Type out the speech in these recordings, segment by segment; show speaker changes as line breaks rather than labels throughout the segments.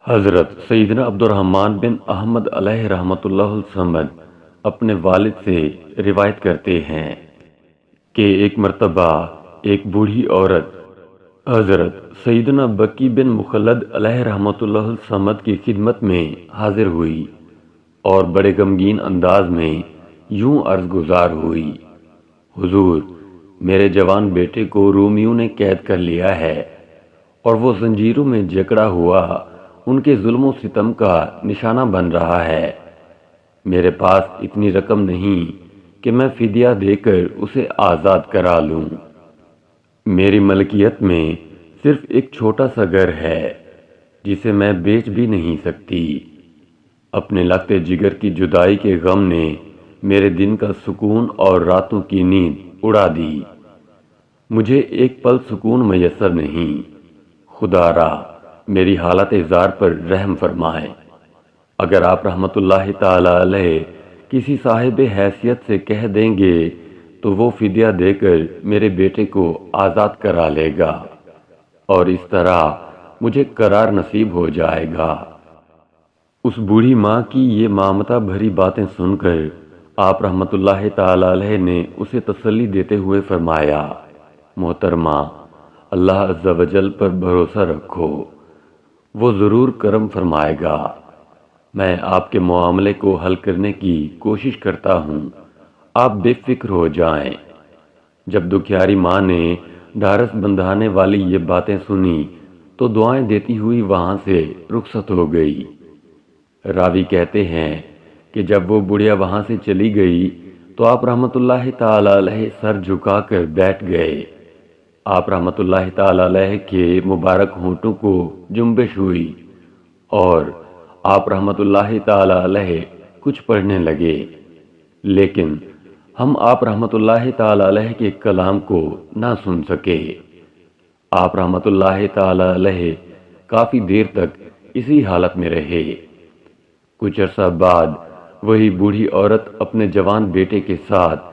حضرت سیدنا عبد الرحمن بن احمد علیہ رحمۃ اللہ الصمد اپنے والد سے روایت کرتے ہیں کہ ایک مرتبہ ایک بوڑھی عورت حضرت سیدنا بکی بن مخلد علیہ رحمۃ اللہ الصمد کی خدمت میں حاضر ہوئی اور بڑے غمگین انداز میں یوں عرض گزار ہوئی: حضور، میرے جوان بیٹے کو رومیوں نے قید کر لیا ہے اور وہ زنجیروں میں جکڑا ہوا ان کے ظلم و ستم کا نشانہ بن رہا ہے۔ میرے پاس اتنی رقم نہیں کہ میں فدیہ دے کر اسے آزاد کرا لوں۔ میری ملکیت میں صرف ایک چھوٹا سا گھر ہے جسے میں بیچ بھی نہیں سکتی۔ اپنے لگتے جگر کی جدائی کے غم نے میرے دن کا سکون اور راتوں کی نیند اڑا دی۔ مجھے ایک پل سکون میسر نہیں۔ خدا را میری حالت زار پر رحم فرمائیں۔ اگر آپ رحمت اللہ تعالی علیہ کسی صاحب حیثیت سے کہہ دیں گے تو وہ فدیہ دے کر میرے بیٹے کو آزاد کرا لے گا اور اس طرح مجھے قرار نصیب ہو جائے گا۔ اس بوڑھی ماں کی یہ مامتہ بھری باتیں سن کر آپ رحمت اللہ تعالی علیہ نے اسے تسلی دیتے ہوئے فرمایا: محترمہ، اللہ عز و جل پر بھروسہ رکھو، وہ ضرور کرم فرمائے گا۔ میں آپ کے معاملے کو حل کرنے کی کوشش کرتا ہوں، آپ بے فکر ہو جائیں۔ جب دکھیاری ماں نے ڈھارس بندھانے والی یہ باتیں سنی تو دعائیں دیتی ہوئی وہاں سے رخصت ہو گئی۔ راوی کہتے ہیں کہ جب وہ بڑھیا وہاں سے چلی گئی تو آپ رحمت اللہ تعالی علیہ سر جھکا کر بیٹھ گئے۔ آپ رحمت اللہ تعالی علیہ کے مبارک ہونٹوں کو جنبش ہوئی اور آپ رحمت اللہ تعالی علیہ کچھ پڑھنے لگے، لیکن ہم آپ رحمت اللہ تعالی علیہ کے کلام کو نہ سن سکے۔ آپ رحمت اللہ تعالی علیہ کافی دیر تک اسی حالت میں رہے۔ کچھ عرصہ بعد وہی بوڑھی عورت اپنے جوان بیٹے کے ساتھ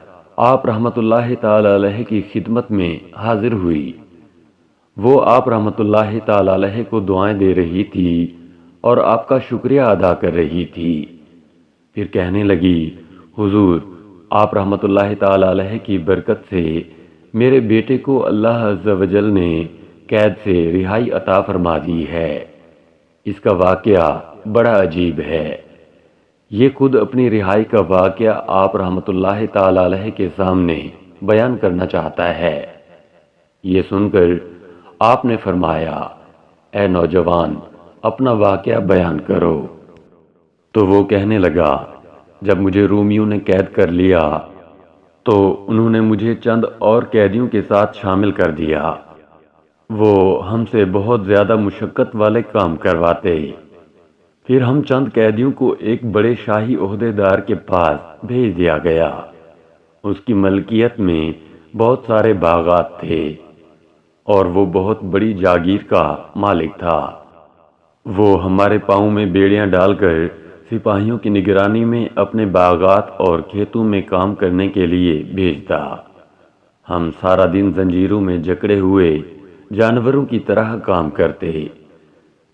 آپ رحمت اللہ تعالی علیہ کی خدمت میں حاضر ہوئی۔ وہ آپ رحمت اللہ تعالی علیہ کو دعائیں دے رہی تھی اور آپ کا شکریہ ادا کر رہی تھی۔ پھر کہنے لگی: حضور، آپ رحمت اللہ تعالی علیہ کی برکت سے میرے بیٹے کو اللہ عز و جل نے قید سے رہائی عطا فرما دی ہے۔ اس کا واقعہ بڑا عجیب ہے۔ یہ خود اپنی رہائی کا واقعہ آپ رحمت اللہ تعالی علیہ کے سامنے بیان کرنا چاہتا ہے۔ یہ سن کر آپ نے فرمایا: اے نوجوان، اپنا واقعہ بیان کرو۔ تو وہ کہنے لگا: جب مجھے رومیوں نے قید کر لیا تو انہوں نے مجھے چند اور قیدیوں کے ساتھ شامل کر دیا۔ وہ ہم سے بہت زیادہ مشقت والے کام کرواتے۔ پھر ہم چند قیدیوں کو ایک بڑے شاہی عہدے دار کے پاس بھیج دیا گیا۔ اس کی ملکیت میں بہت سارے باغات تھے اور وہ بہت بڑی جاگیر کا مالک تھا۔ وہ ہمارے پاؤں میں بیڑیاں ڈال کر سپاہیوں کی نگرانی میں اپنے باغات اور کھیتوں میں کام کرنے کے لیے بھیجتا۔ ہم سارا دن زنجیروں میں جکڑے ہوئے جانوروں کی طرح کام کرتے۔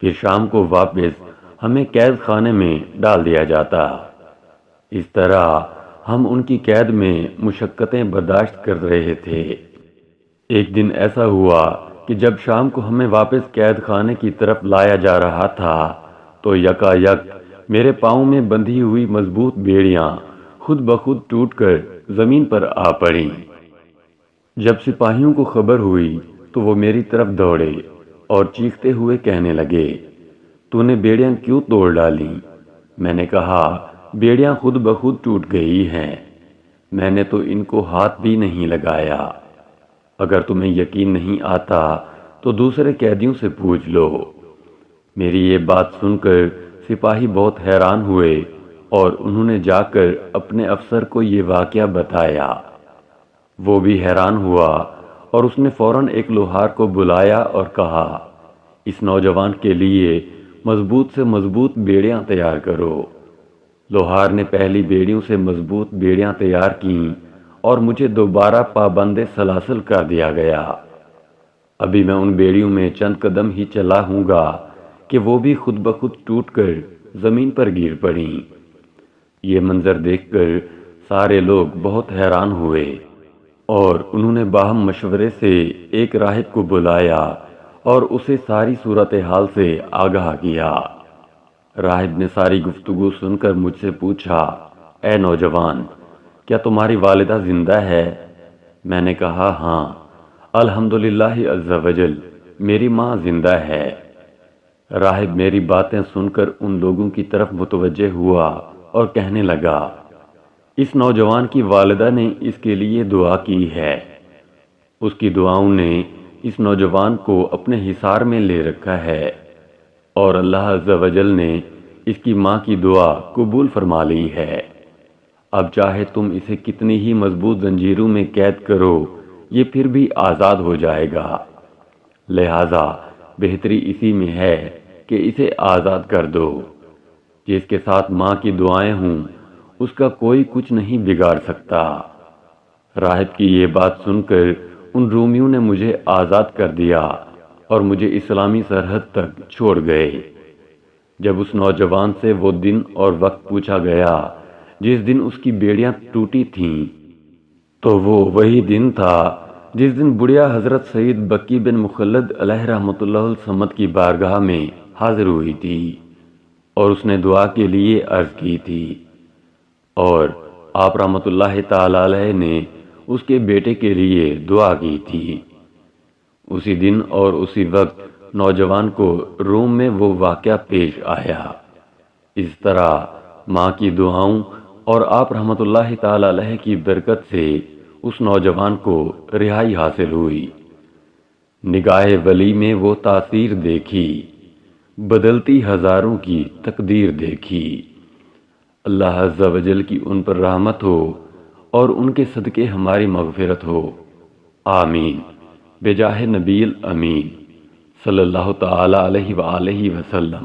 پھر شام کو واپس ہمیں قید خانے میں ڈال دیا جاتا۔ اس طرح ہم ان کی قید میں مشقتیں برداشت کر رہے تھے۔ ایک دن ایسا ہوا کہ جب شام کو ہمیں واپس قید خانے کی طرف لایا جا رہا تھا تو یکا یک میرے پاؤں میں بندھی ہوئی مضبوط بیڑیاں خود بخود ٹوٹ کر زمین پر آ پڑیں۔ جب سپاہیوں کو خبر ہوئی تو وہ میری طرف دوڑے اور چیختے ہوئے کہنے لگے: تو نے بیڑیاں کیوں توڑ ڈالیں؟ میں نے کہا: بیڑیاں خود بخود ٹوٹ گئی ہیں، میں نے تو ان کو ہاتھ بھی نہیں لگایا۔ اگر تمہیں یقین نہیں آتا تو دوسرے قیدیوں سے پوچھ لو۔ میری یہ بات سن کر سپاہی بہت حیران ہوئے اور انہوں نے جا کر اپنے افسر کو یہ واقعہ بتایا۔ وہ بھی حیران ہوا اور اس نے فوراً ایک لوہار کو بلایا اور کہا: اس نوجوان کے لیے مضبوط سے مضبوط بیڑیاں تیار کرو۔ لوہار نے پہلی بیڑیوں سے مضبوط بیڑیاں تیار کیں اور مجھے دوبارہ پابند سلاسل کر دیا گیا۔ ابھی میں ان بیڑیوں میں چند قدم ہی چلا ہوں گا کہ وہ بھی خود بخود ٹوٹ کر زمین پر گر پڑیں۔ یہ منظر دیکھ کر سارے لوگ بہت حیران ہوئے اور انہوں نے باہم مشورے سے ایک راہب کو بلایا اور اسے ساری صورتحال سے آگاہ کیا۔ راہب نے ساری گفتگو سن کر مجھ سے پوچھا، اے نوجوان، کیا تمہاری والدہ زندہ ہے؟ میں نے کہا ہاں، الحمدللہ عز وجل، میری ماں زندہ ہے۔ راہب میری باتیں سن کر ان لوگوں کی طرف متوجہ ہوا اور کہنے لگا، اس نوجوان کی والدہ نے اس کے لیے دعا کی ہے۔ اس کی دعاؤں نے اس نوجوان کو اپنے حصار میں لے رکھا ہے اور اللہ عز و جل نے اس کی ماں کی دعا قبول فرما لی ہے۔ اب چاہے تم اسے کتنی ہی مضبوط زنجیروں میں قید کرو، یہ پھر بھی آزاد ہو جائے گا۔ لہذا بہتری اسی میں ہے کہ اسے آزاد کر دو۔ جس کے ساتھ ماں کی دعائیں ہوں اس کا کوئی کچھ نہیں بگاڑ سکتا۔ راہب کی یہ بات سن کر ان رومیوں نے مجھے آزاد کر دیا اور مجھے اسلامی سرحد تک چھوڑ گئے۔ جب اس نوجوان سے وہ دن اور وقت پوچھا گیا جس دن اس کی بیڑیاں ٹوٹی تھیں، تو وہ وہی دن تھا جس دن بڑھیا حضرت سید بکی بن مخلد علیہ رحمۃ اللہ الصمد کی بارگاہ میں حاضر ہوئی تھی اور اس نے دعا کے لیے عرض کی تھی، اور آپ رحمۃ اللہ تعالی علیہ نے اس کے بیٹے کے لیے دعا کی تھی۔ اسی دن اور اسی وقت نوجوان کو روم میں وہ واقعہ پیش آیا۔ اس طرح ماں کی دعاؤں اور آپ رحمۃ اللہ تعالی علیہ کی برکت سے اس نوجوان کو رہائی حاصل ہوئی۔ نگاہ ولی میں وہ تاثیر دیکھی، بدلتی ہزاروں کی تقدیر دیکھی۔ اللہ عز و جل کی ان پر رحمت ہو اور ان کے صدقے ہماری مغفرت ہو، آمین، بجاہ نبی الامین صلی اللہ تعالی علیہ وآلہ وسلم۔